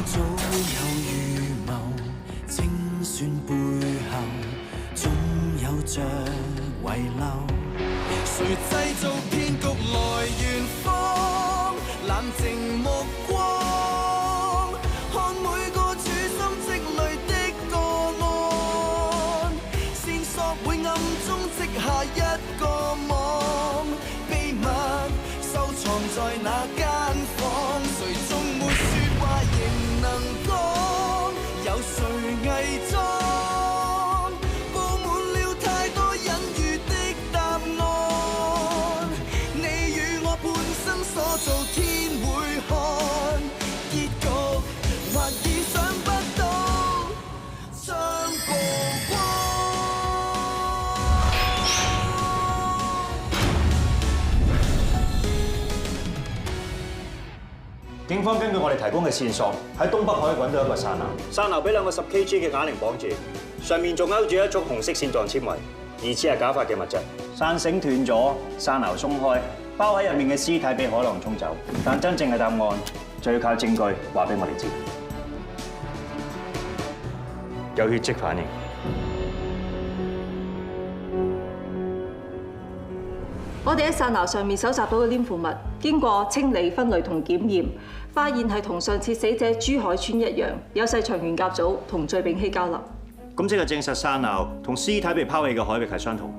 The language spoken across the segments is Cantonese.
早有預謀，清算背後總有着遺漏。誰製造騙局來圓謊？冷靜目光，看每個處心積慮的個案，線索會暗中織下一個網，秘密收藏在那間房，誰終沒說話仍能講，有誰偽裝？布滿了太多隱喻的答案，你與我半生所做天會看，結局或意想不到將曝光。警方根據我哋提供嘅線索，喺東北海揾到一個山鰲，山鰲俾兩個10 kg 嘅啞鈴綁住，上面仲勾住一束紅色線狀纖維，疑似係假髮嘅物質。山繩斷咗，山鰲鬆開，包喺入面嘅屍體被海浪沖走。但真正嘅答案就要靠證據話俾我哋知。有血跡反應。我哋喺山鰲上面搜集到嘅黏附物，經過清理、分類同檢驗，發現係同上次死者朱海川一樣，有細長圓甲組同聚丙烯交流。咁即係證實山鰲同屍體被拋棄嘅海域係相同。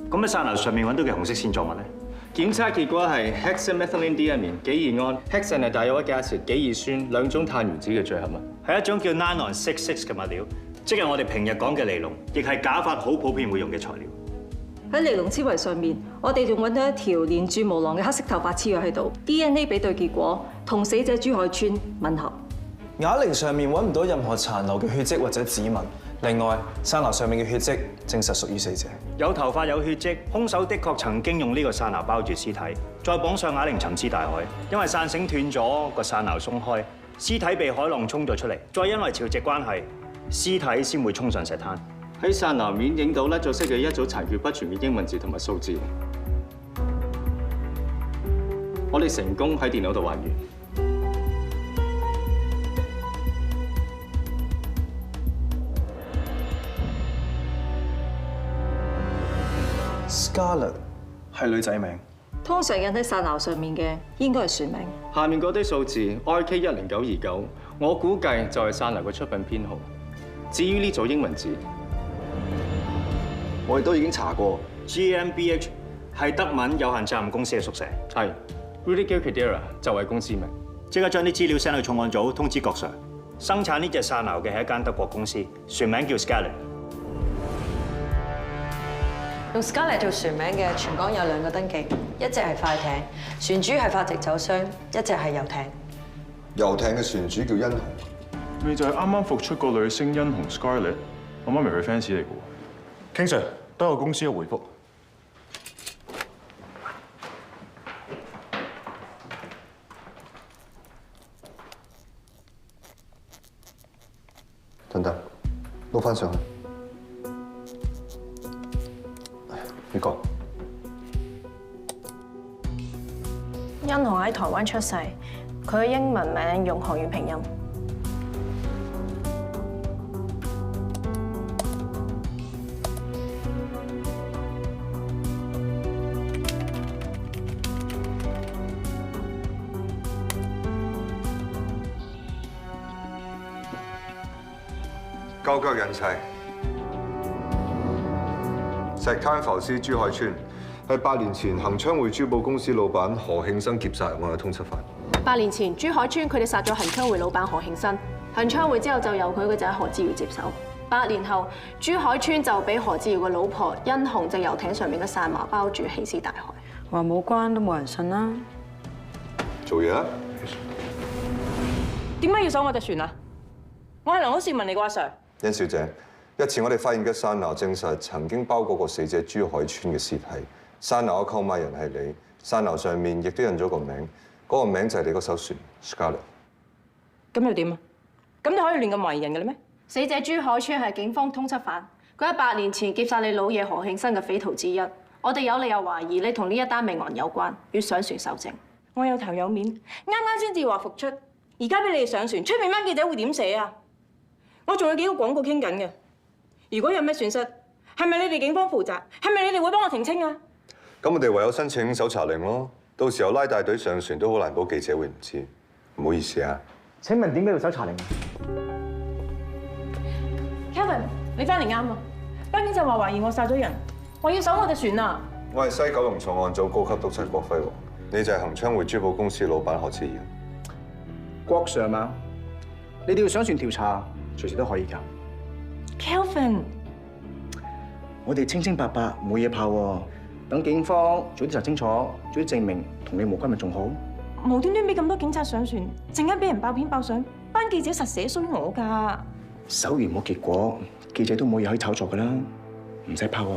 咁喺山鰲上面揾到嘅紅色線狀物咧？檢測結果係 hexamethylene diamine 己二胺 ，hexane 係大有一價詞，己二酸兩種碳原子嘅聚合物，係一種叫 nylon 66嘅物料，即係我哋平日講嘅尼龍，亦係假髮好普遍會用嘅材料。喺尼龍纖維上面，我哋仲揾到一條連住毛囊嘅黑色頭髮黐咗喺度 ，DNA 比對結果同死者朱海川吻合。啞鈴上面揾唔到任何殘留嘅血跡或者指紋。另外，山鰲上面嘅血跡證實屬於死者。有頭髮有血跡，兇手的確曾經用呢個山鰲包住屍體，再綁上啞鈴沉屍大海。因為傘繩斷咗，個山鰲鬆開，屍體被海浪沖咗出嚟，再因為潮汐關係，屍體先會衝上石灘。喺山鰲面影到甩咗色嘅一組殘缺不全嘅英文字同埋數字。我哋成功喺電腦度還原。Scarlett 係女仔名。通常印喺山鰲上面嘅應該係船名。下面嗰啲數字 RK10929，我估計就係山鰲嘅出品編號。至於呢組英文字，我哋都已經查過 GmbH 係德文有限責任公司嘅縮寫。係 Rudiger Cadera 就係公司名。即刻將啲資料 send 去重案組通知郭 Sir。生產呢隻山鰲嘅係一間德國公司，船名叫 Scarlett。用 Scarlett 做船名嘅，全港有2個登記，一隻係快艇，船主係法籍酒商；一隻係遊艇。遊艇嘅船主叫殷紅。咪就係啱啱復出個女星殷紅 Scarlett， 我媽咪佢 fans 嚟嘅喎。King Sir，等我公司嘅回覆。等等，攞翻上去。呢個殷紅喺台灣出世，佢嘅英文名用韓語拼音。夠腳人齊。石灘浮屍朱海川係8年前恒昌匯珠寶公司老闆何慶生劫殺案嘅通緝犯。8年前，朱海川佢哋殺咗恒昌匯老闆何慶生，恒昌匯之後就由佢個仔何志堯接手。8年後，朱海川就俾何志堯嘅老婆殷紅隻遊艇上面嘅山鰲包住棄屍大海。話冇關都冇人信啦。做嘢啊！點解要搜我隻船啊？我係良好市民嚟㗎，阿 Sir。殷小姐，日前我哋發現嘅山鰲證實曾經包裹過死者朱海川嘅屍體，山鰲嘅購買人係你，山鰲上面亦都印咗個名，嗰個名就係你嗰艘船 Scarlett。咁又點啊？咁你可以亂咁懷疑人嘅咧咩？死者朱海川係警方通緝犯，佢喺8年前劫殺你老爺何慶生嘅匪徒之一。我哋有理由懷疑你同呢一單命案有關，要上船搜證。我有頭有面，啱啱先至話復出，而家俾你哋上船，出面班記者會點寫啊？我仲有幾個廣告傾緊嘅，如果有咩損失，係咪你哋警方負責？係咪你哋會幫我澄清啊？咁我哋唯有申請搜查令咯。到時候拉大隊上船都好難保記者會唔知。唔好意思啊。請問點解要搜查令啊 Kevin， 你翻嚟啱啊！班警就話懷疑我殺咗人，話要搜我隻船啊！我係西九龍重案組高級督察郭輝煌，你就係恒昌匯珠寶公司老闆何志堯。郭 Sir 嘛？你哋要上船調查，隨時都可以㗎。Kelvin， 我哋清清白白冇嘢怕喎，等警方早啲查清楚，早啲證明同你無關咪仲好？無端端俾咁多警察上船，陣間俾人爆片爆相，班記者實寫衰我㗎。搜完冇結果，記者都冇嘢可以炒作㗎啦，唔使怕喎，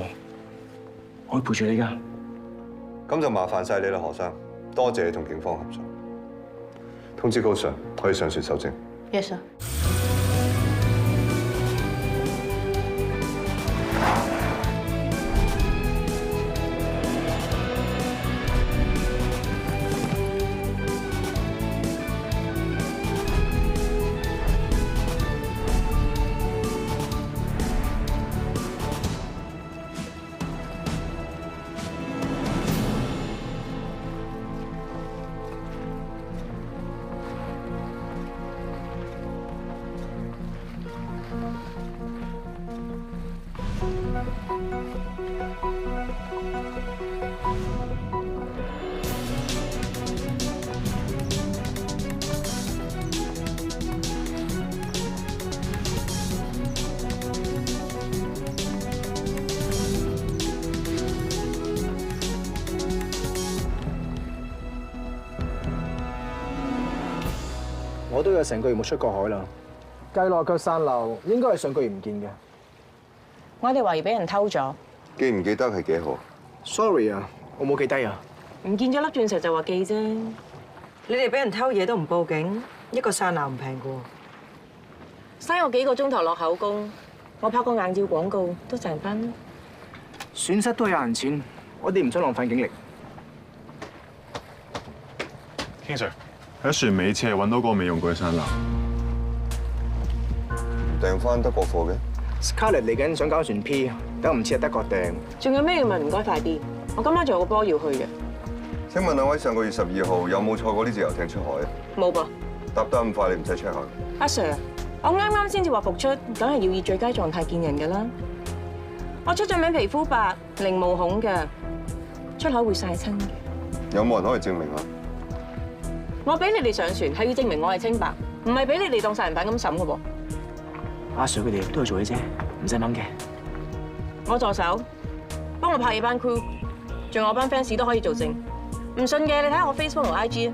我會陪住你㗎。咁就麻煩晒你啦，何生，多謝你同警方合作。通知高 Sir， 可以上船搜證。Yes sir。我都有成個月冇出過海啦，計落腳散流應該係上個月唔見嘅。我哋懷疑俾人偷咗。記唔記得係幾號 Sorry 啊，我冇記低啊。唔見咗粒鑽石就話記啫。你哋俾人偷嘢都唔報警，一個散流唔平㗎喎。嘥我幾個鐘頭落口供，我拍個硬照廣告都賺翻。損失都係有人錢，我哋唔想浪費警力。King Sir， 喺船尾似係揾到個未用過嘅山樓，訂翻德國貨嘅。Scarlett 嚟緊想搞船 P， 等唔切係德國訂。仲有咩要問？唔該快啲，我今晚仲有個波要去嘅。請問兩位上個月12號有冇坐過呢隻遊艇出海？冇噃。答得咁快，你唔使 check 下。阿 Sir， 我啱啱先至話復出，梗係要以最佳狀態見人㗎啦。我出咗名皮膚白，零毛孔嘅，出海會曬親嘅。有冇人可以證明啊？我俾你哋上船係要證明我係清白，唔係俾你哋當殺人犯咁審嘅噃。阿 Sir 佢哋都係做嘢啫，唔使諗嘅。我助手幫我拍嘢班 crew， 仲有我班 fans 都可以做證。唔信嘅，你睇下我 Facebook 同 IG 啊。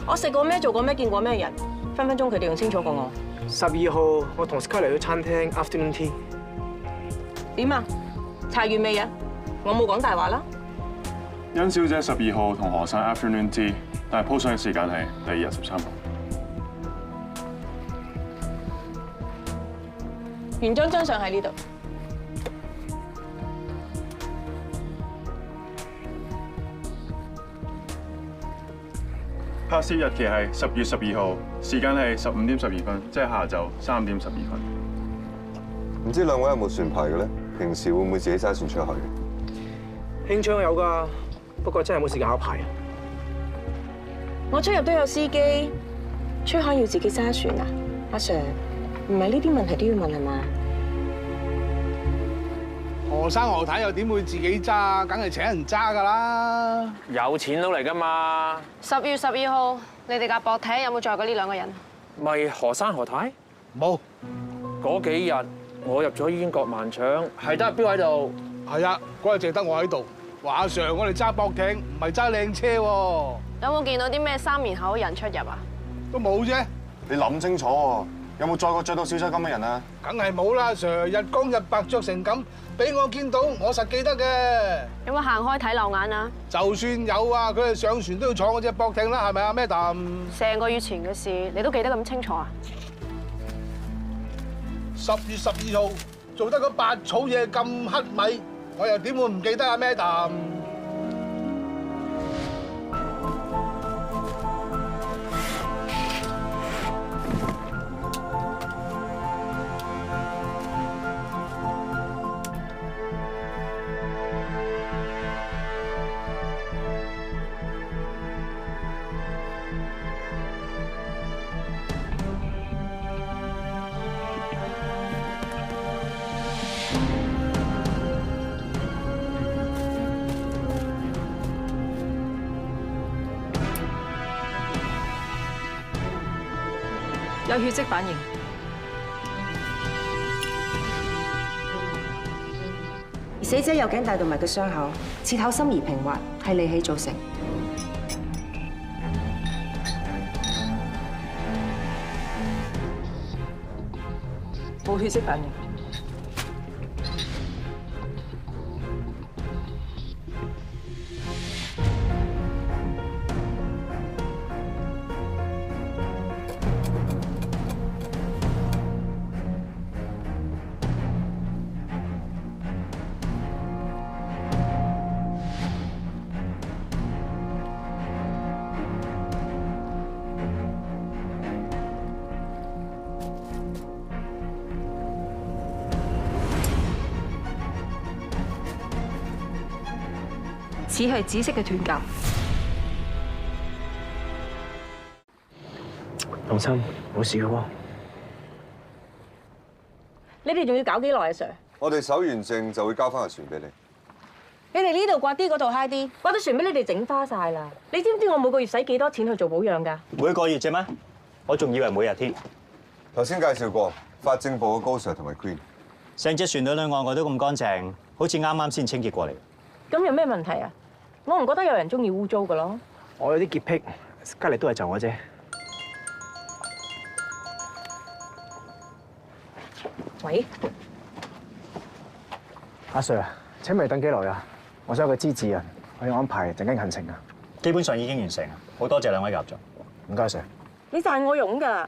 我食過咩、做過咩、見過咩人，分分鐘佢哋仲清楚過我。12號我同 Scarlett 去餐廳 afternoon tea。點啊？查完未啊？我冇講大話啦。殷小姐12號同何生 afternoon tea， 但係 po 相嘅時間係第2日13號。原張真相喺呢度。拍攝日期係10月12號，時間係15點12分，即係下晝3點12分。唔知兩位有冇船牌嘅咧？平時會唔會自己揸船出去？興趣有㗎，不過真係冇時間考牌啊。我出入都有司機，出海要自己揸船啊？阿 Sir， 唔係呢啲問題都要問係嘛？何生何太又點會自己揸？梗係請人揸㗎啦！有錢佬嚟㗎嘛10月12號，你哋架駁艇有冇載過呢兩個人？咪何生何太？冇。嗰幾日我入咗英國萬搶，係得阿標喺度。係啊，嗰日淨係得我喺度。話阿 Sir， 我哋揸駁艇唔係揸靚車喎。有冇見到啲咩三面口人出入啊？都冇啫。你諗清楚喎，有冇載過着到小姐咁嘅人啊？梗係冇啦 ，Sir， 日光日白着成咁，俾我見到我實記得嘅。有冇行開睇漏眼啊？就算有啊，佢哋上船都要坐我隻駁艇啦，係咪啊，Madam？成個月前嘅事，你都記得咁清楚啊？10月12號做得個八草嘢咁黑米，我又點會唔記得啊，Madam？有血跡反應。死者右頸大動脈嘅傷口，切口深而平滑，係利器造成。冇血跡反應。似係紫色嘅斷甲。放心，冇事嘅喎。你哋仲要搞幾耐啊 ，Sir？我哋搜完證就會交翻個船俾你。你哋呢度刮啲，嗰度 high 啲，刮啲船俾你哋整花晒啦。你知唔知我每個月使幾多錢去做保養㗎？每個月啫咩？我仲以為每日添。頭先介紹過法政部嘅高 Sir 同埋 Queen， 成隻船裏裏外外都咁乾淨，好似啱啱先清潔過嚟。咁有咩問題啊？我唔覺得有人中意污糟㗎咯。我有啲潔癖，隔離都係就我啫。喂，阿 Sir 啊，請問你等幾耐啊？我想有個資質人，我要安排陣間行程啊。基本上已經完成，好多謝兩位嘅合作。唔該 Sir。你賺我傭㗎，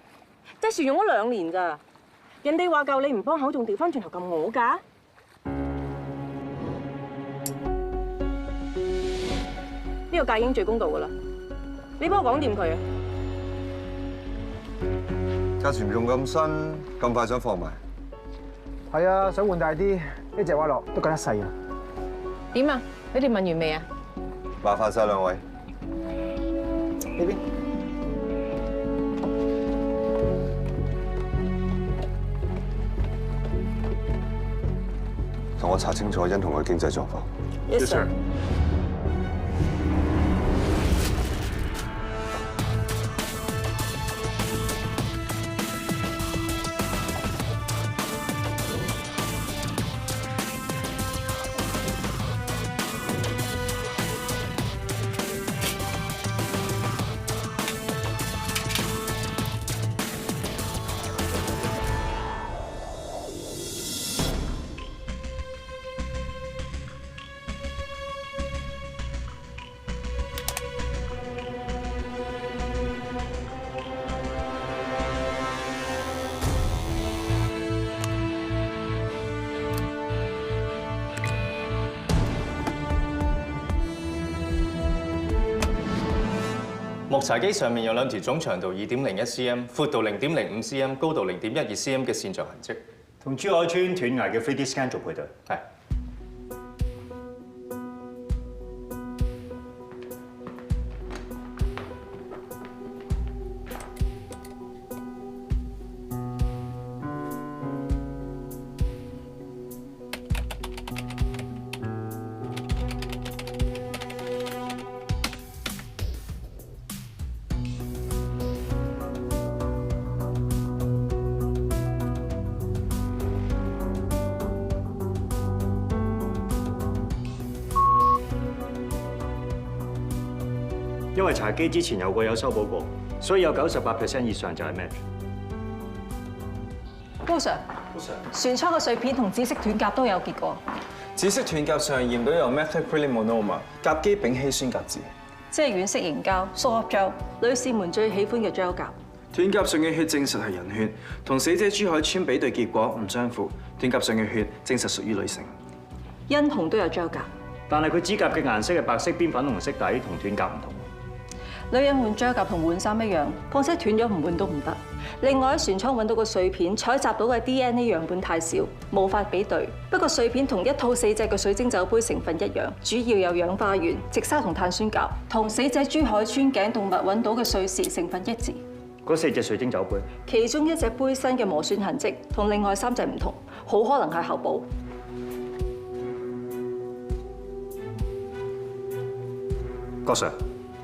隻船用咗2年咋？人哋話夠你唔幫口，仲調翻轉頭撳我㗎？呢個價已經最公道㗎啦，你幫我講掂佢啊！架船用咁新，咁快想放埋？係啊，想換大啲，呢隻話落都覺得細啊。點啊？你哋問完未啊？麻煩晒兩位。呢邊。同我查清楚欣彤嘅經濟狀況。Yes sir。木柴機上面有2條總長度2.01 cm、闊度0.05 cm、高度0.12 cm 嘅線狀痕跡，同珠海村斷崖嘅 3D scan 做配對。係。因為查機之前有修補過，所以有98% 以上就係 match。高 Sir，船艙嘅碎片同紫色斷甲都有結果。紫色斷甲上驗到有 methacrylate monomer 甲基丙烯酸甲酯，即係軟式凝膠 soft gel，女士們最喜歡嘅 gel 甲。斷甲上嘅血證實係人血，同死者朱海川比對結果唔相符。斷甲上嘅血證實屬於女性。殷紅都有 gel 甲，但係佢指甲嘅顏色係白色邊粉紅色底，同斷甲唔同。女人換 gel 甲同換衫一樣，況且斷咗唔換都唔得。另外喺船艙揾到個碎片，採集到嘅 DNA 樣本太少，無法比對。不過碎片同一套死者嘅水晶酒杯成分一樣，主要有氧化鉛、矽砂同碳酸鉀，同死者朱海川頸動脈揾到嘅碎屑成分一致。嗰4隻水晶酒杯，其中1隻杯身嘅磨損痕跡同另外3隻唔同，好可能係後補。郭 Sir，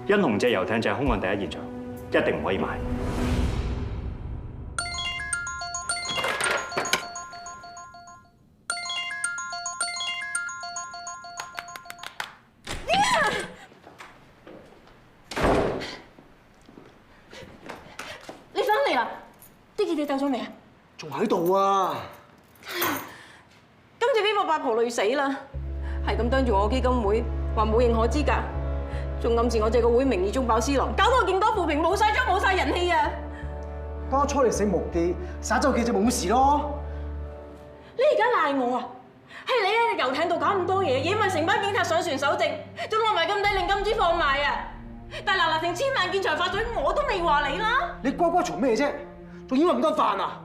殷紅隻遊艇就係兇案第一現場，一定唔可以買。掟咗未啊？仲喺度啊！今次俾個八婆累死啦，係咁當住我基金會話冇認可資格，仲暗示我借個會名義中飽私囊，搞到我勁多負評，冇晒張冇晒人氣啊！當初你醒目啲，耍周記就冇事咯。你而家賴我啊？係你喺隻遊艇度搞咁多嘢，惹埋成班警察上船搜證，仲落埋咁低令金主放賣啊！但嗱成千萬件財發水，我都未話你啦。你呱呱嘈咩啫？仲要咁多飯啊？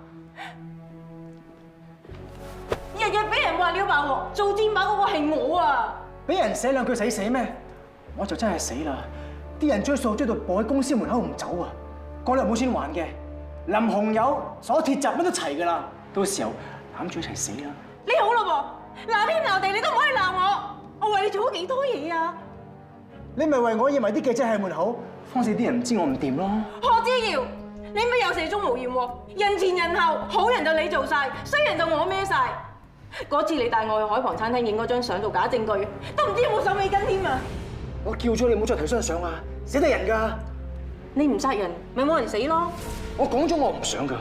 日日俾人話撩爆鑊，做箭靶嗰個係我啊！俾人寫兩句死死咩？我就真係死啦！啲人追數追到步喺公司門口唔走啊！嗰日冇錢還嘅，淋紅油、鎖鐵閘乜都齊㗎啦！到時候攬住一齊死啦！你好咯噃，鬧天鬧地你都唔可以鬧我，我為你做咗幾多嘢啊！你咪為我認為啲記者喺門口，方使啲人唔知我唔掂咯。何之堯，你咪有四中無艷喎，人前人後，好人就你做晒，衰人就我孭晒。嗰次你帶我去海旁餐廳影嗰張相做假證據，都唔知有冇手尾跟添啊！我叫咗你唔好再提張相啊，死得人㗎！你唔殺人，咪冇人死咯！我講咗我唔想㗎，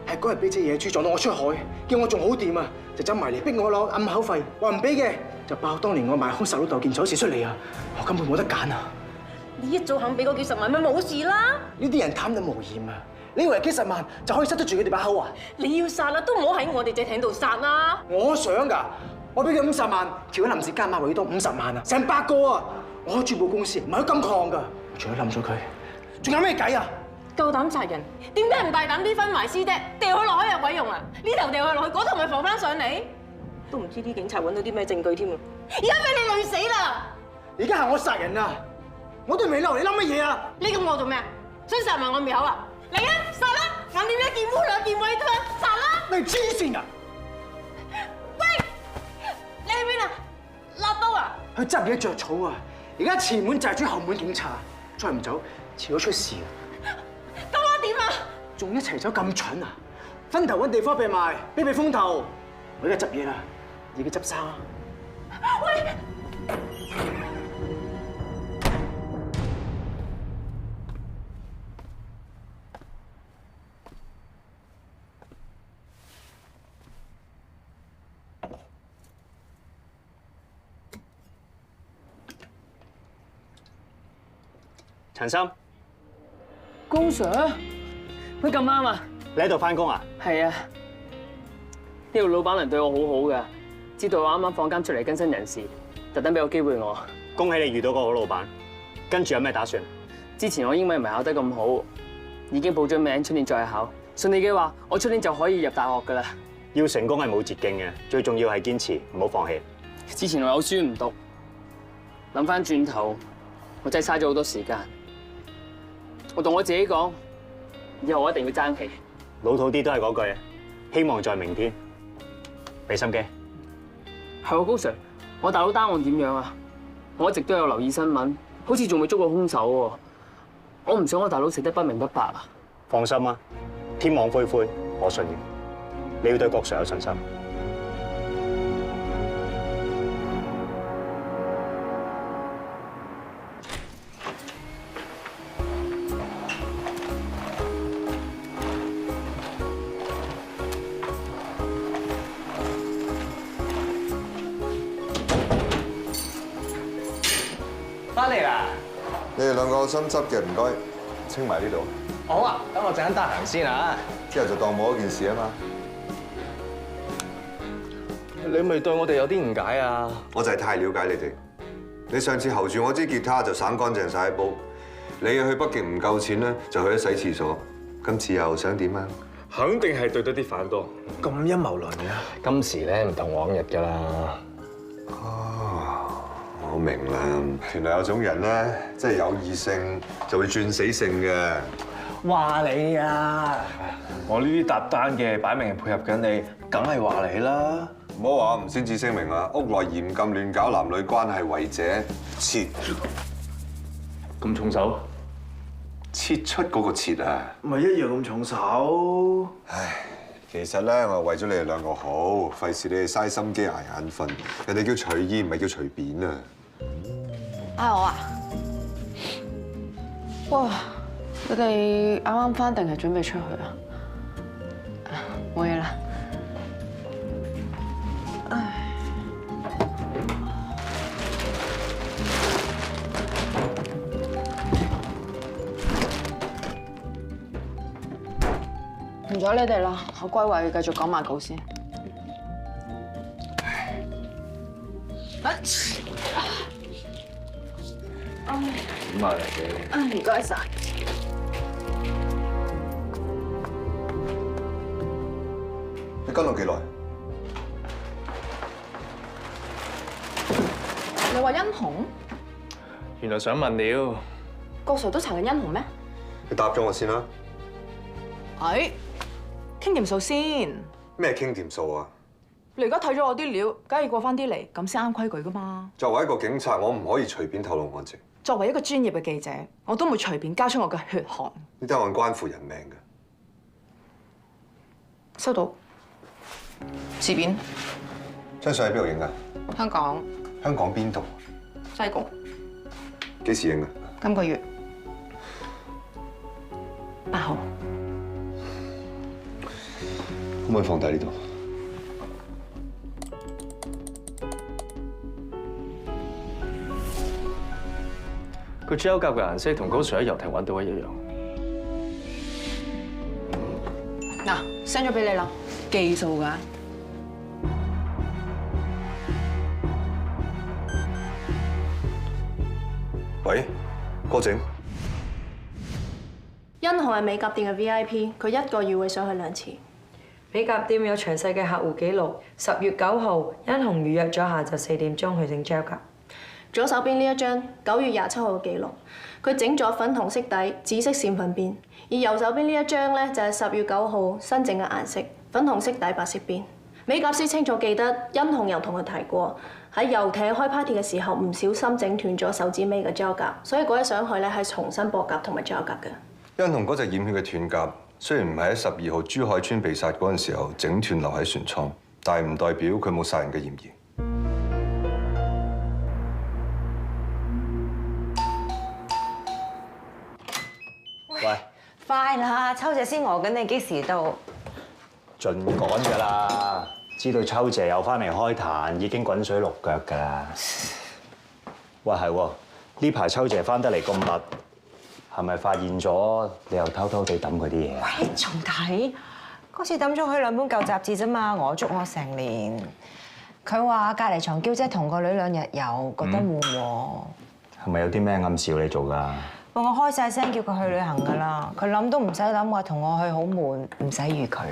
係嗰日俾隻野豬撞到我出海，叫我仲好掂啊，就走埋嚟逼我攞暗口費，話唔俾嘅，就爆當年我賣空手老豆件醜事出嚟啊！我根本冇得揀啊！你一早肯俾嗰幾十萬咪冇事啦！呢啲人貪得無厭啊！你以為幾十萬就可以塞得住佢哋把口啊？你要殺啦，都唔好喺我哋隻艇度殺啦！我想㗎，我俾佢50萬，條緊臨時加碼為多50萬啊，成100個啊！我開珠寶公司唔係金礦㗎，除咗冧咗佢，仲有咩計啊？夠膽殺人，點解唔大膽啲分埋屍啫？掉佢落海有鬼用啊？呢頭掉佢落去，嗰頭咪浮翻上嚟？都唔知啲警察揾到啲咩證據添啊！而家俾你累死啦！而家係我殺人啊！我都未嬲，你嬲乜嘢啊？你咁我做咩啊？想殺埋我面口啊？嚟啊！殺啦！眼點一件污兩件穢啫嘛！殺啦！你黐線㗎！喂，你喺邊啊？攞刀啊！去執嘢著草啊！而家前門就係追後門警察，再唔走，遲早出事啊！咁我點啊？仲一齊走咁蠢啊！分頭揾地方避埋，避風頭。我而家執嘢啦，而家執衫。喂！陳生，高 Sir， 佢咁啱啊！你喺度翻工啊？係啊，呢度老闆娘對我好好㗎，知道我啱啱放監出嚟更新人事，特登俾個機會我。恭喜你遇到個好老闆，跟住有咩打算？之前我英文唔係考得咁好，已經報咗名，出年再考。順利嘅話，我出年就可以入大學㗎啦。要成功係冇捷徑嘅，最重要係堅持，唔好放棄。之前我有書唔讀，諗翻轉頭，我真係嘥咗好多時間。我同我自己講，以後我一定要爭氣。老土啲都係嗰句，希望在明天。俾心機。係喎，高 Sir， 我大佬單案點樣啊？我一直都有留意新聞，好似仲未捉過兇手喎。我唔想我大佬死得不明不白啊！放心啊，天網恢恢，我信嘅。你要對郭 Sir 有信心。翻嚟啦！你哋兩個有心執嘅，唔該清埋呢度。好啊，等我陣間得閒先啊。之後就當冇一件事啊嘛。你咪對我哋有啲誤解啊！我就係太了解你哋。你上次候住我支吉他就省乾淨晒一煲，你去北極唔夠錢咧，就去咗洗廁所。今次又想點啊？肯定係對得啲反多。咁陰謀論嘅，今時咧唔同往日㗎啦。我明啦，原來有種人咧，即係有異性就會轉死性嘅。話你啊！我呢啲搭單嘅，擺明係配合緊你，梗係話你啦。唔好話唔先至聲明啊！屋內嚴禁亂搞男女關係，違者切。咁重手？切出嗰個切啊！咪一樣咁重手。唉，其實咧，我係為咗你哋兩個好，費事你哋嘥心機捱眼瞓。人哋叫隨意，唔係叫隨便啊！嗌我啊！哇！你哋啱啱返定係準備出去啊？冇嘢啦。唔阻你哋啦，我歸位繼續講埋稿先。點啊你？唔該晒。你跟到幾耐？你話殷紅？原來想問了，個 Sir 都查緊殷紅咩？你答咗我先啦。係。傾掂數先。咩傾掂數啊？你而家睇咗我啲料，梗係要過翻啲嚟，咁先啱規矩噶嘛。作為一個警察，我唔可以隨便透露案情。作為一個專業嘅記者，我都唔會隨便交出我嘅血汗。呢單案關乎人命嘅。收到。字典。張相喺邊度影㗎？香港。香港邊度？西貢。幾時影㗎？今個月8號。可唔可以放低呢度？個 gel 甲嘅顏色同高 Sir 喺遊艇揾到嘅一樣。嗱，send 咗俾你啦，記數㗎。喂，郭靖。殷紅係美甲店嘅 VIP， 佢一個月會上去2次。美甲店有詳細嘅客戶記錄。10月9號，殷紅預約咗下晝4點鐘去整 gel 甲。左手邊呢一張9月27號嘅記錄，佢整咗粉紅色底、紫色閃粉邊；而右手邊呢一張咧就係10月9號新整嘅顏色，粉紅色底、白色邊。美甲師清楚記得，殷紅有同佢提過喺遊艇開 party 嘅時候唔小心整斷咗手指尾嘅 gel 甲，所以嗰日上去咧係重新駁甲同埋 gel 甲嘅。殷紅嗰隻染血嘅斷甲，雖然唔係喺12號朱海川被殺嗰陣時候整斷留喺船艙，但係唔代表佢冇殺人嘅嫌疑。喂，快啦，秋姐先餓緊你，幾時到？盡趕㗎啦！知道秋姐又翻嚟開壇，已經滾水淥腳㗎啦。喂，係喎，呢排秋姐翻得嚟咁密，係咪發現咗你又偷偷地抌佢啲嘢啊？喂，重睇嗰次抌咗佢2本舊雜誌啫嘛，我捉我成年。佢話隔離床嬌姐同個女2日遊，覺得悶喎。係咪有啲咩暗示要你做㗎？我開晒聲叫佢去旅行㗎啦，佢諗都唔使諗，話同我去好悶，唔使預佢。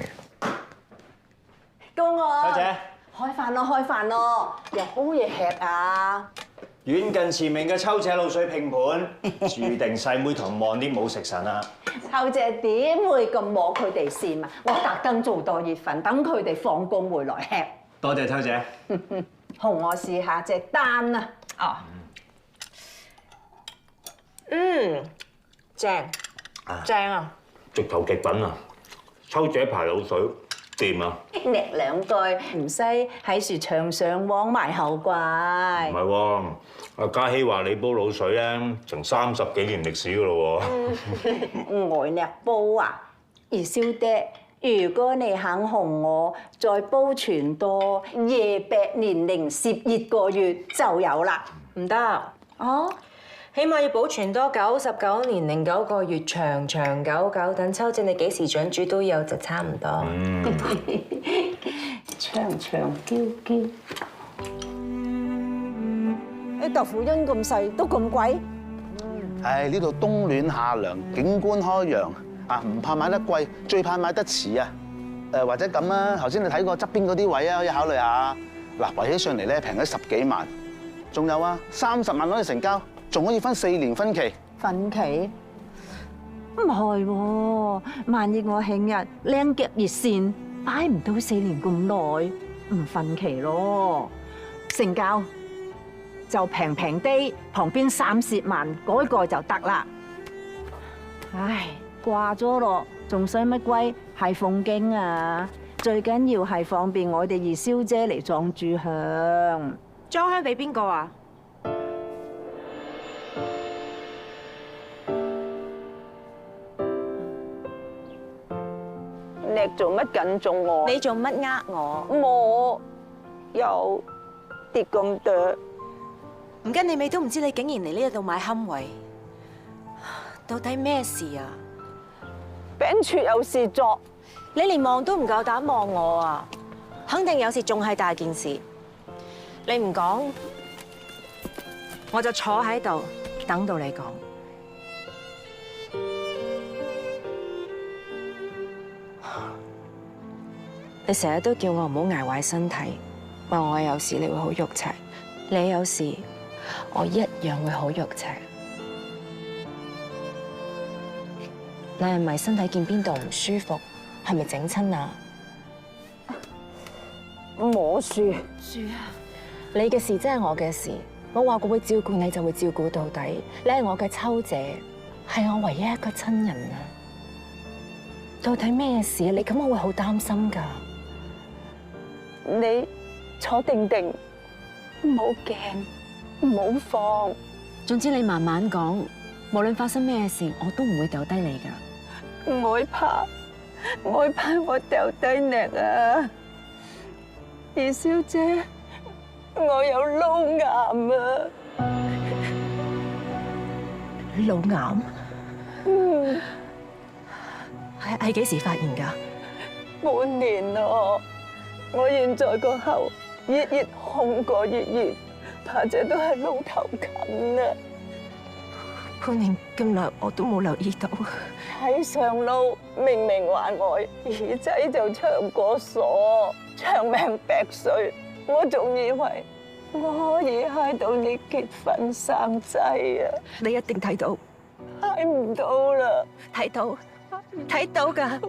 公安，秋姐，開飯咯，開飯咯，有好嘢吃啊！遠近馳名嘅秋姐滷水拼盤，注定細妹同望啲冇食神啊！秋姐點會咁摸佢哋先啊？我特登做多熱粉，等佢哋放工回來吃。多謝秋姐。同我試下隻蛋啊！哦，正，正啊！直頭極品啊！秋姐排滷水掂啊！叻兩句，唔使喺樹牆上往埋後怪。唔係喎，阿嘉熙話你煲滷水咧，成30幾年歷史噶咯喎。外叻煲啊！二少爹，如果你肯紅我，再煲全多28年零12個月就有啦。唔得，哦。起碼要保存多99年零9個月，長長久久，等秋姐你幾時想煮都有就差唔多。長長嬌嬌，啲豆腐因咁細都咁貴。唉，呢度冬暖夏涼，景觀開揚啊，唔怕買得貴，最怕買得遲啊！或者咁啊，頭先你睇過側邊嗰啲位啊，可以考慮下。嗱，圍起上嚟咧，平咗10幾萬，仲有啊，30萬攞嚟成交。仲可以分4年分期，分期唔係喎，萬一我慶日靚腳熱線擺唔到4年咁耐，唔分期咯，成交就平平啲，旁邊30萬嗰個就得啦。唉，掛咗咯，仲使乜鬼係鳳經啊？最緊要係方便我哋二小姐嚟裝住香，裝香俾邊個啊？叻叻，做乜緊中我？你做乜呃我？我又跌咁多，唔跟你尾都唔知你竟然嚟呢度買龕位，到底咩事啊？餅處有事作，你連望都唔夠膽望我啊！肯定有事，仲係大件事。你唔講，我就坐喺度等到你講。你成日都叫我唔好捱壞身體，話我有事你會好肉赤，你有事我一樣會好肉赤。你係咪身體見邊度唔舒服？係咪整親啊？摸樹啊！你嘅事即係我嘅事，我話過會照顧你就會照顧到底。你係我嘅秋姐，係我唯一一個親人啊！到底咩事？你咁我會好擔心㗎。你坐定定，唔好驚，唔好慌。總之你慢慢講，無論發生咩事，我都唔會掉低你㗎。我怕我掉低你啊！二小姐，我有腦癌啊！腦癌？係幾時發現㗎？半年咯，我現在個喉越紅過越熱，怕者都係腦頭近啊！半年咁耐我都冇留意到。喺上路明明話我耳仔就長過鎖，長命百歲，我仲以為我可以嗨到你結婚生仔啊！你一定睇到，嗨唔到啦，睇到㗎。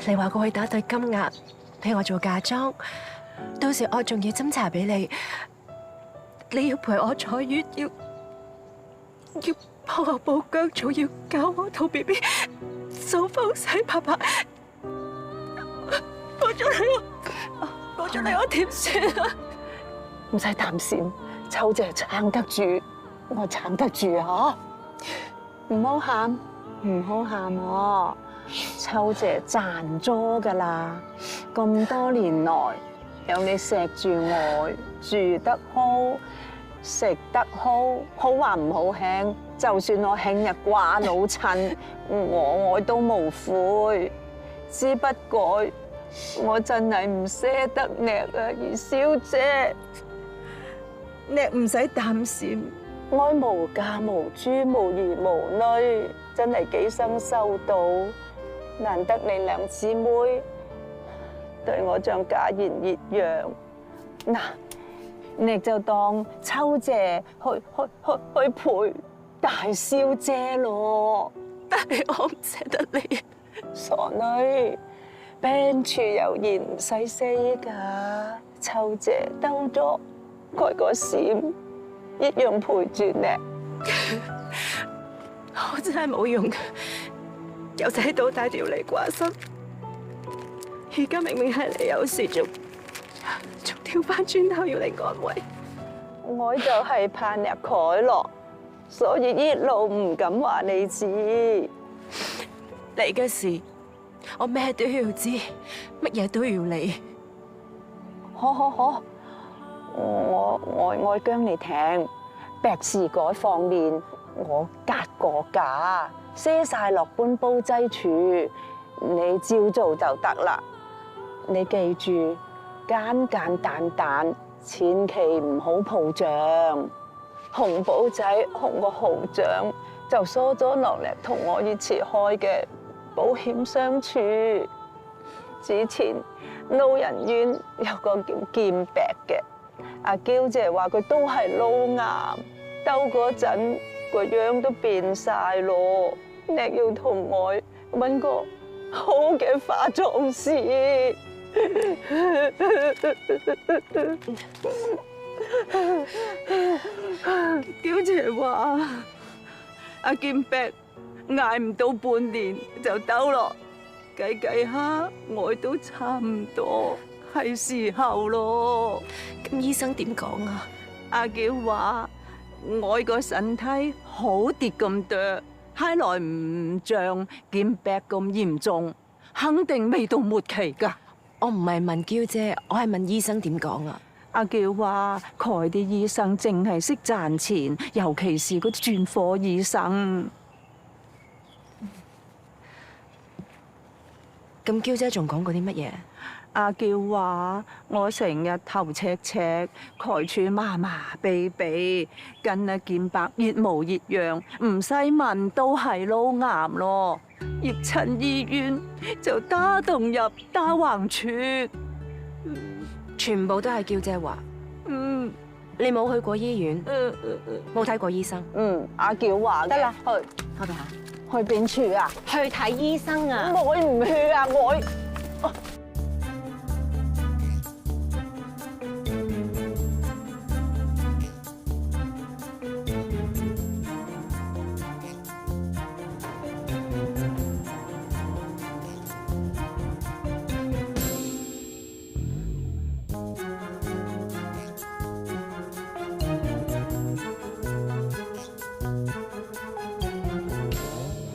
你話過去打對金額俾我做嫁妝，到時我仲要斟茶俾你，你要陪我坐月，要幫我煲薑醋，要教我肚 BB 掃風洗拍拍，過咗你我點算啊？唔使擔心，秋姐撐得住，我撐得住嚇。唔好喊，唔好喊喎，秋姐賺咗㗎啦。咁多年來，有你錫住我，住得好，食得好，好話唔好輕。就算我輕日掛老襯，我都無悔。只不過我真係唔捨得你啊，二小姐。你唔使擔心，我無嫁無豬無兒無女，真係幾生修到。難得你兩姊妹對我像家人一樣。嗱，你就當秋姐去陪大小姐咯。但係我唔捨得你，傻女，病處有言唔使死㗎。秋姐兜咗蓋個閃，一樣陪住你。我真係冇用，由細到大條脷掛心，而家明明係你有事，仲跳翻轉頭要你安慰。我就係怕你改落，所以一路唔敢話你知。你嘅事，我咩都要知，乜嘢都要理。好，我姜你聽，白事改方面，我隔過價，賒晒落半煲劑處，你照做就得啦。你記住，簡簡單單，千祈唔好抱仗。紅寶仔紅個豪獎就疏咗落嚟同我一齊開嘅保險相處。之前老人院有個叫劍白嘅，阿嬌姐話佢都係腦癌，兜嗰陣個樣都變晒咯。你要同我揾個好嘅化妝師。嬌姐話阿劍白捱唔到半年就兜落，計計下我都差唔多係時候咯。咁醫生點講啊？阿嬌話我個身體好跌咁多，睇來唔像劍病咁嚴重，肯定未到末期㗎。我唔係問嬌姐，我係問醫生點講啊？阿嬌話：佢啲醫生淨係識賺錢，尤其是嗰啲專科醫生。咁嬌姐仲講過啲乜嘢？阿嬌話：我成日頭赤赤，蓋處麻麻痹痹，跟阿劍伯熱模熱樣，唔使問都係腦癌咯。入親醫院就打洞入打橫處，全部都係嬌姐話。你冇去過醫院，冇睇過醫生。阿嬌話得啦，去開下。去邊處啊？去睇醫生啊！我唔去啊！我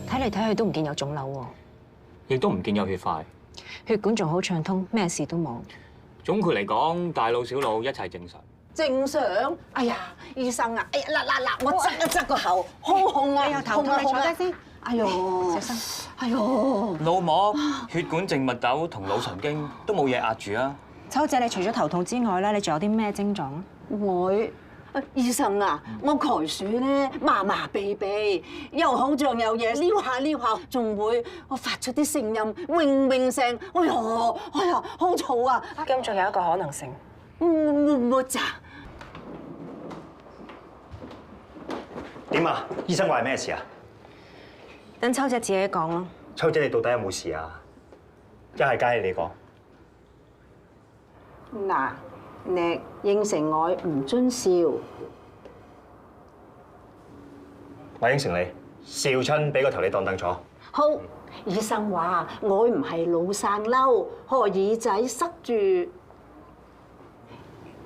睇嚟睇去都唔見有腫瘤喎，亦都唔見有血塊，血管仲好暢通，咩事都冇。總括嚟講，大腦小腦一切正常。正常。哎呀，醫生啊！哎呀，嗱，我側一側個口，好痛啊！哎呀，頭痛，你坐低先。哎呦，小心。哎呦，腦膜、血管靜脈竇同腦神經都冇嘢壓住啊！秋姐，你除咗頭痛之外咧，你仲有啲咩症狀啊？醫生啊，我攰鼠咧麻麻痹痹，又好像有嘢撩下撩下，仲會我發出啲聲音，嗡嗡聲，哎呀，好嘈啊！咁仲有一個可能性，冇咋？點啊？醫生話係咩事啊？等秋姐自己講咯。秋姐，你到底有冇事啊？一係梗係你講。嗱，你應承我唔准笑。我應承你，笑親俾個頭你當凳坐。好，醫生話我唔係老生嬲，個耳仔塞住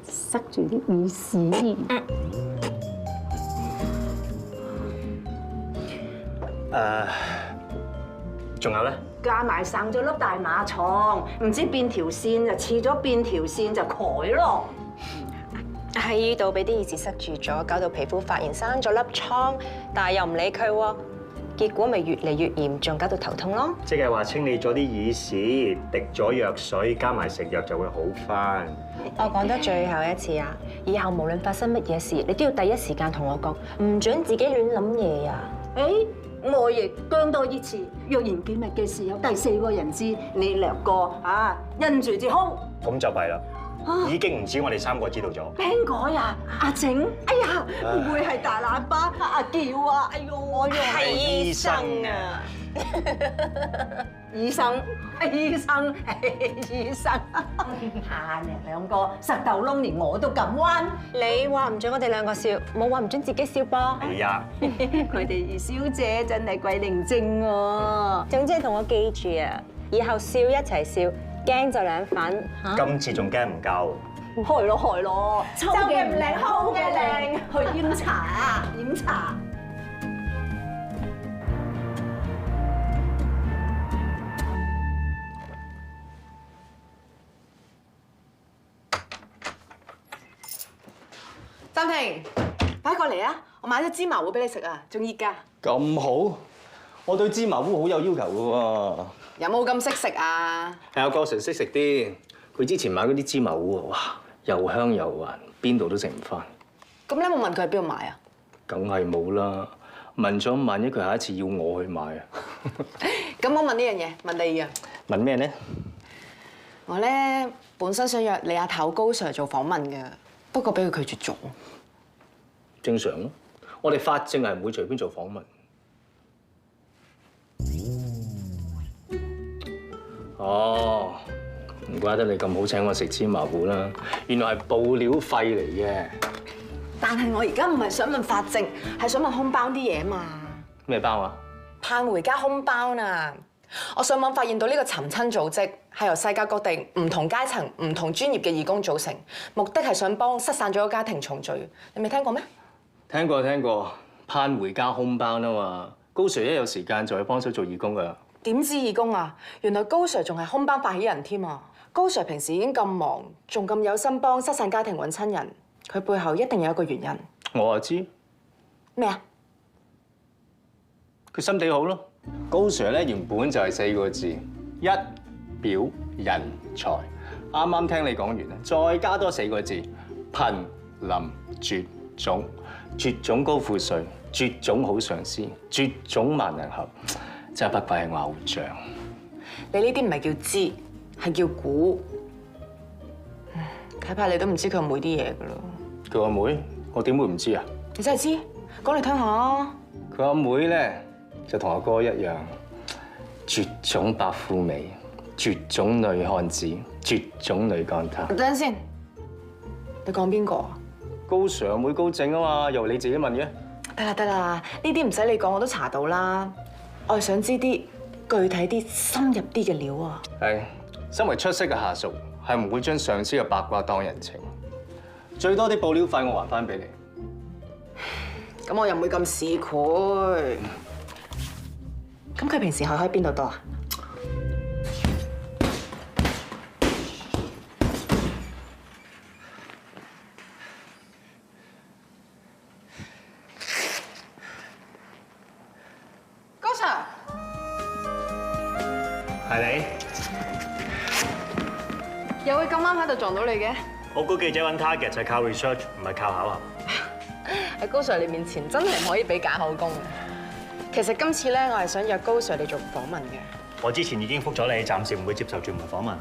啲耳屎。仲有咧？加埋生咗粒大馬床，唔知邊條線就刺咗邊條線就改咯。喺呢度俾啲耳屎塞住咗，搞到皮膚發炎生咗粒瘡，但係又唔理佢喎，結果咪越嚟越嚴重，搞到頭痛咯。即係話清理咗啲耳屎，滴咗藥水，加埋食藥就會好返。我講得最後一次啊！以後無論發生乜嘢事，你都要第一時間同我講，唔准自己亂諗嘢啊！我亦講多一次，若然機密嘅事有第四個人知，你兩個因住之兇。咁就弊啦，已經唔止我哋3個知道咗。邊個呀？阿靜？哎呀，唔會係大喇叭阿嬌啊？哎呦，我用係醫生啊！醫生，醫生，醫生，你兩個實豆窿，連我都敢彎。你話唔准我哋兩個笑，冇話唔准自己笑噃。係啊，佢哋二小姐真係鬼靈精喎。總之同我記住啊，以後笑一齊笑，驚就兩份嚇。今次仲驚唔夠？係咯，臭嘅唔靚，好嘅靚，去飲茶啊，飲茶。暫停，快過嚟啊！我買咗芝麻糊俾你食啊，仲熱㗎。咁好，我對芝麻糊好有要求嘅喎。有冇咁識食啊？有個成識食啲，佢之前買嗰啲芝麻糊哇，又香又滑，邊度都食唔翻。咁你有冇問佢喺邊度買啊？梗係冇啦，問咗萬一佢下一次要我去買啊。咁我問呢樣嘢，問你啊。問咩咧？我咧本身想約你阿頭高 Sir 做訪問嘅，不過俾佢拒絕咗。正常咯，我哋法證係唔會隨便做訪問。哦，唔怪得你咁好請我食芝麻糊啦，原來係報料費嚟嘅。但係我而家唔係想問法證，係想問空包啲嘢嘛。咩包啊？盼回家空包啊！我上網發現到呢個尋親組織係由世界各地唔同階層、唔同專業嘅義工組成，目的係想幫失散咗嘅家庭重聚。你未聽過咩？聽過，盼回家空包啊嘛，高 Sir 一有時間就去幫手做義工㗎。點知義工啊？原來高 Sir 仲係空班發起人添啊！高 Sir 平時已經咁忙，仲咁有心幫失散家庭揾親人，佢背後一定有一個原因。我就知咩啊？佢心地好咯。高 Sir 咧原本就係4個字：一表人才。啱啱聽你講完啦，再加多4個字：瀕臨絕種。絕種高富帥，絕種好上司，絕種萬能俠，真係不愧係偶像。你呢啲唔係叫知，係叫估。睇怕你都唔知佢阿妹啲嘢噶啦。佢阿妹，我點會唔知啊？你真係知？講嚟聽下。佢阿妹咧就同阿哥一樣，絕種白富美，絕種女漢子，絕種女幹探。等陣先，你講邊個啊？高 Sir 阿妹高正啊嘛，又你自己問嘅。得啦得啦，呢啲唔使你講，我都查到啦。我係想知啲具體啲、深入啲嘅料啊。係，身為出色嘅下屬，係唔會將上司嘅八卦當人情。最多啲報料費我還翻俾你。咁我又唔會咁市儈。咁佢平時去開邊度多啊？高 Sir， 係你？又會咁啱喺度撞到你嘅？我估記者揾 target 就係靠 research，唔係靠巧合。喺高 Sir 你面前真係唔可以俾假口供嘅。其實今次咧，我係想約高 Sir 你做訪問嘅。我之前已經覆咗你，暫時唔會接受傳媒訪問。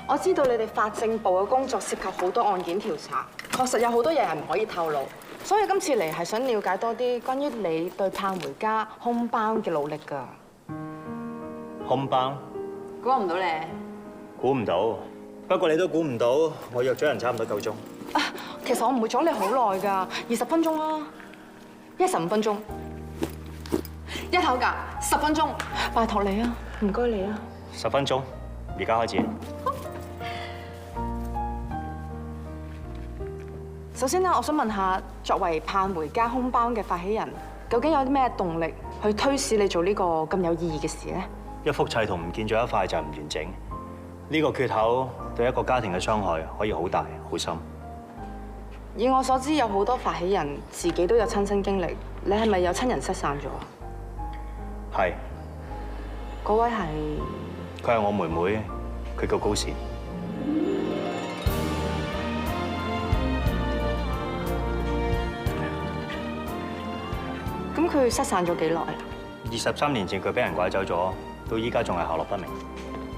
我知道你哋法政部嘅工作涉及好多案件調查，確實有好多嘢係唔可以透露，所以今次嚟係想了解多啲關於你對盼回家 homebound 嘅努力㗎。homebound？估唔到你。估唔到，不過你都估唔到，我約咗人差唔多夠鐘。其實我唔會阻你好耐㗎，20分鐘啦，15分鐘，一口價10分鐘，拜託你啊，唔該你啊。10分鐘，而家開始。首先咧，我想問下，作為盼回家 homebound 嘅發起人，究竟有啲咩動力去推使你做呢個咁有意義嘅事咧？一幅砌圖唔見咗一塊就唔完整，呢個缺口對一個家庭嘅傷害可以好大好深。以我所知，有好多發起人自己都有親身經歷，你係咪有親人失散咗啊？係。嗰位係？佢係我妹妹，佢叫高氏。咁佢失散咗幾耐？23年前佢俾人拐走咗，到依家仲係下落不明。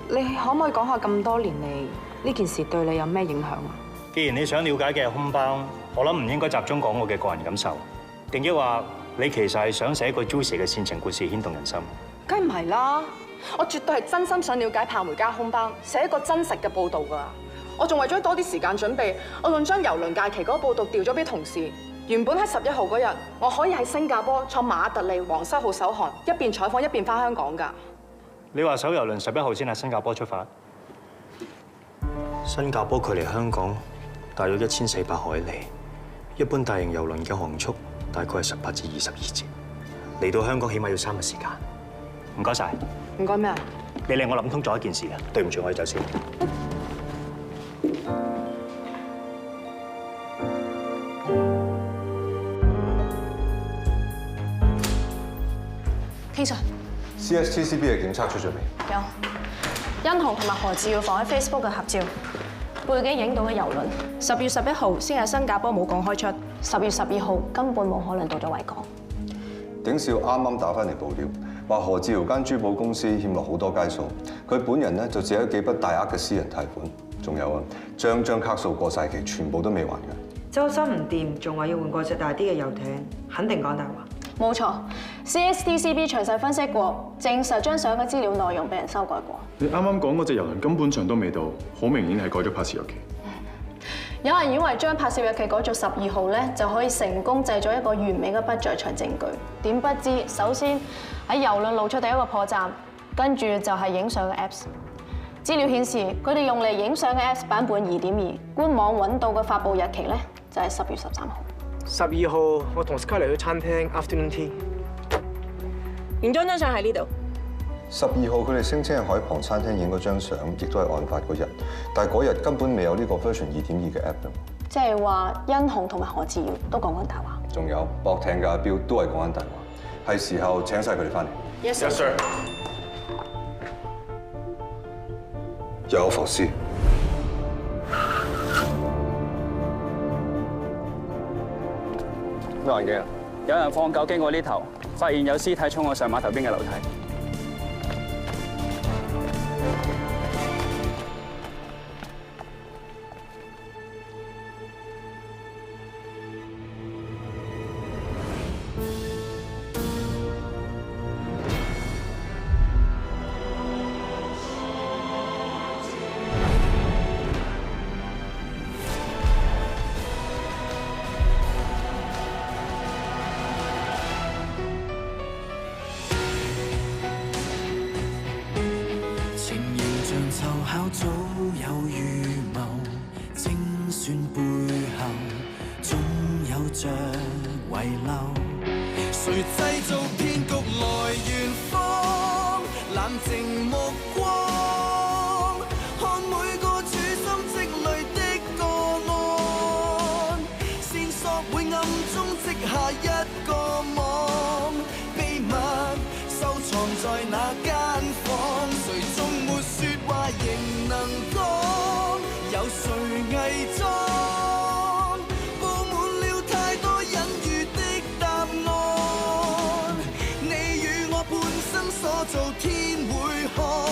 你可唔可以講下咁多年嚟呢件事對你有咩影響啊？既然你想了解嘅係homebound，我諗唔應該集中講我嘅個人感受，定抑或你其實係想寫一個 juicy 嘅煽情故事牽動人心？梗唔係啦，我絕對係真心想了解盼回家 homebound，寫一個真實嘅報導㗎。我仲為咗多啲時間準備，我仲將郵輪假期嗰個報導調咗俾同事。原本喺11號嗰日，我可以喺新加坡坐馬特利皇室號首航，一邊採訪一邊翻香港㗎。你話首郵輪11號先喺新加坡出發？新加坡距離香港大約1400海里，一般大型郵輪嘅航速大概係18至22節，嚟到香港起碼要3日時間。唔該晒。唔該咩啊？你令我諗通咗一件事啊！對唔住，我要走先。King Sir， CSTCB 嘅檢測出咗未？有，殷紅同埋何志耀放喺 Facebook 嘅合照，背景影到嘅郵輪10月11號先喺新加坡母港開出，10月12號根本冇可能到咗維港。警少啱啱打翻嚟報料，話何志堯間珠寶公司欠落好多街數，佢本人咧就借咗幾筆大額嘅私人貸款，仲有啊，張卡數過晒期，全部都未還嘅。周身唔掂，仲話要換過隻大啲嘅遊艇，肯定講大話。冇錯 ，CSTCB 詳細分析過，證實張相嘅資料內容俾人修改過。你啱啱講嗰隻郵輪根本上都未到，好明顯係改咗拍攝日期。有人以為將拍攝日期改做12號咧，就可以成功製造一個完美嘅不在場證據。點不知，首先喺郵輪露出第一個破綻，跟住就係影相嘅 Apps。資料顯示，佢哋用嚟影相嘅 Apps 版本2.2，官網揾到嘅發布日期咧就係10月13號。12號，我同 Scarlett 去餐廳 afternoon tea。原裝真相喺呢度。 12號佢哋聲稱喺海旁餐廳影嗰張相，亦都係案發嗰日，但係嗰日根本未有呢個 version 2.2嘅 app 㗎。即係話殷紅同埋何志堯都講緊大話。仲有博艇嘅阿彪都係講緊大話，係時候請晒佢哋翻嚟。 Yes sir。有浮屍。咩環境啊？有人放狗經過呢頭，發現有屍體衝我上碼頭邊嘅樓梯。 湊巧早有預謀，精算背後總有着遺漏。誰製造騙局來圓謊？冷靜目光，看每個處心積慮的個案，線索會暗中織下一個網，秘密收藏在那間房，誰終沒說話仍能講，有誰偽裝？布滿了太多隱喻的答案，你與我半生所做，天會看。